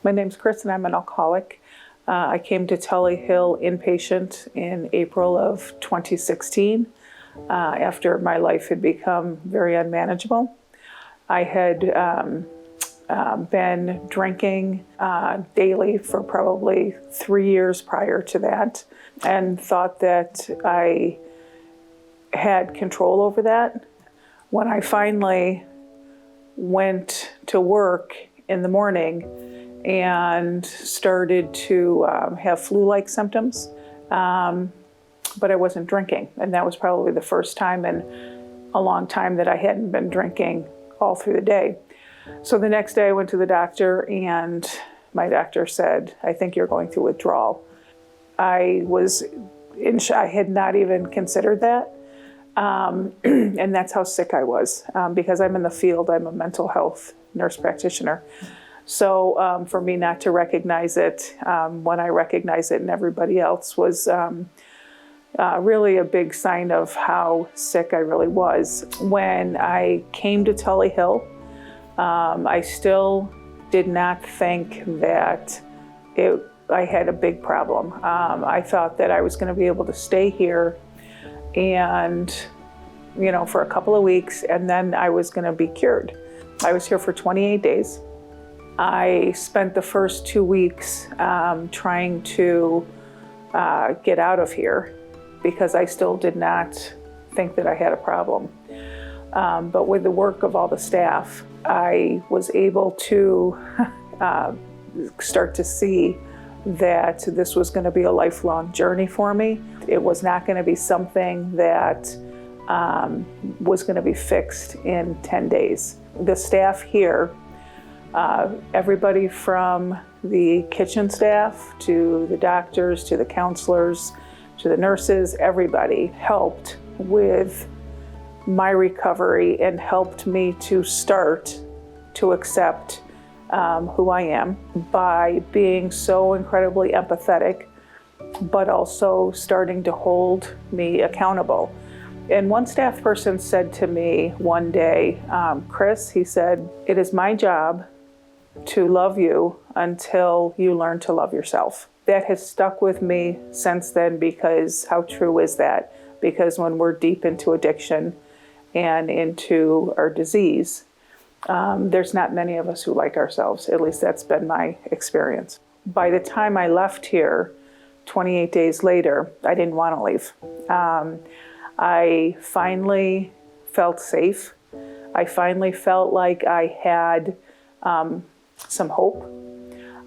My name's Chris and I'm an alcoholic. I came to Tully Hill inpatient in April of 2016 after my life had become very unmanageable. I had been drinking daily for probably 3 years prior to that and thought that I had control over that. When I finally went to work in the morning and started to have flu-like symptoms, but I wasn't drinking. And that was probably the first time in a long time that I hadn't been drinking all through the day. So the next day I went to the doctor and my doctor said, "I think you're going through withdrawal." I was in shock. I had not even considered that. And that's how sick I was. Because I'm in the field, I'm a mental health nurse practitioner. So for me not to recognize it when I recognized it and everybody else was really a big sign of how sick I really was. When I came to Tully Hill, I still did not think that I had a big problem. I thought that I was going to be able to stay here and, for a couple of weeks, and then I was going to be cured. I was here for 28 days. I spent the first 2 weeks trying to get out of here because I still did not think that I had a problem. But with the work of all the staff, I was able to start to see that this was going to be a lifelong journey for me. It was not going to be something that was going to be fixed in 10 days. The staff here, everybody from the kitchen staff to the doctors to the counselors to the nurses, everybody helped with my recovery and helped me to start to accept who I am by being so incredibly empathetic, but also starting to hold me accountable. And one staff person said to me one day, "Chris," he said, "it is my job to love you until you learn to love yourself." That has stuck with me since then, because how true is that? Because when we're deep into addiction and into our disease, there's not many of us who like ourselves. At least that's been my experience. By the time I left here, 28 days later, I didn't want to leave. I finally felt safe. I finally felt like I had some hope.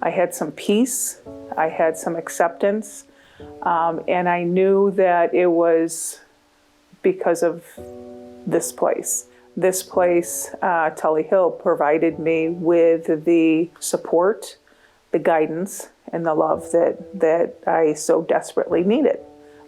I had some peace. I had some acceptance. And I knew that it was because of this place. This place, Tully Hill, provided me with the support, the guidance, and the love that I so desperately needed.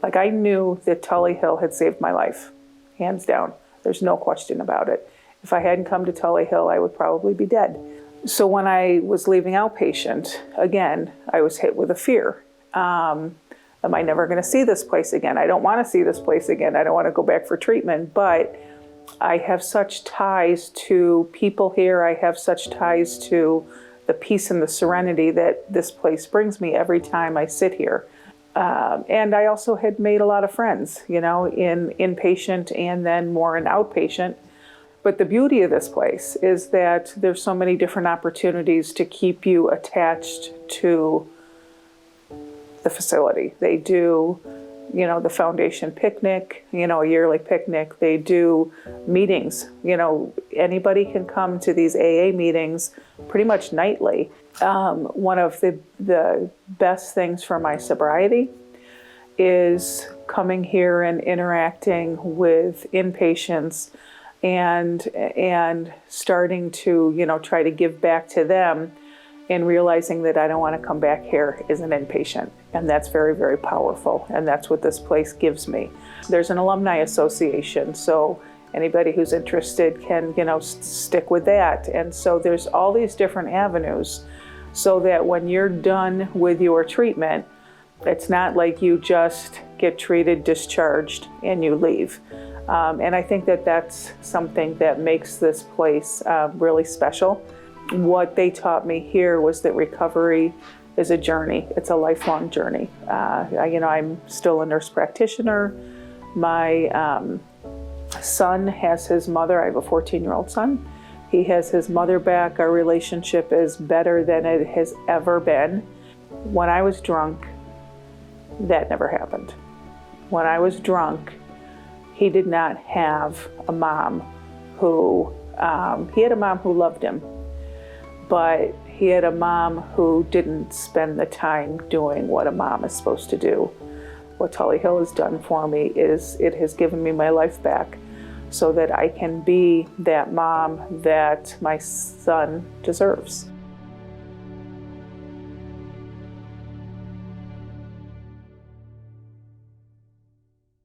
Like, I knew that Tully Hill had saved my life, hands down. There's no question about it. If I hadn't come to Tully Hill, I would probably be dead. So when I was leaving outpatient, again, I was hit with a fear. Am I never going to see this place again? I don't want to see this place again. I don't want to go back for treatment, but I have such ties to people here. I have such ties to the peace and the serenity that this place brings me every time I sit here. And I also had made a lot of friends, in inpatient and then more in outpatient. But the beauty of this place is that there's so many different opportunities to keep you attached to the facility. They do, the foundation picnic, a yearly picnic. They do meetings. Anybody can come to these AA meetings pretty much nightly. One of the best things for my sobriety is coming here and interacting with inpatients and starting to, try to give back to them, and realizing that I don't want to come back here as an inpatient. And that's very, very powerful. And that's what this place gives me. There's an alumni association, so anybody who's interested can, stick with that. And so there's all these different avenues so that when you're done with your treatment, it's not like you just get treated, discharged, and you leave. And I think that that's something that makes this place really special. what they taught me here was that recovery is a journey. It's a lifelong journey. I'm still a nurse practitioner. My son has his mother. I have a 14-year-old son. He has his mother back. Our relationship is better than it has ever been. When I was drunk, that never happened. When I was drunk, he did not have a mom who, he had a mom who loved him, but he had a mom who didn't spend the time doing what a mom is supposed to do. What Tully Hill has done for me is it has given me my life back so that I can be that mom that my son deserves.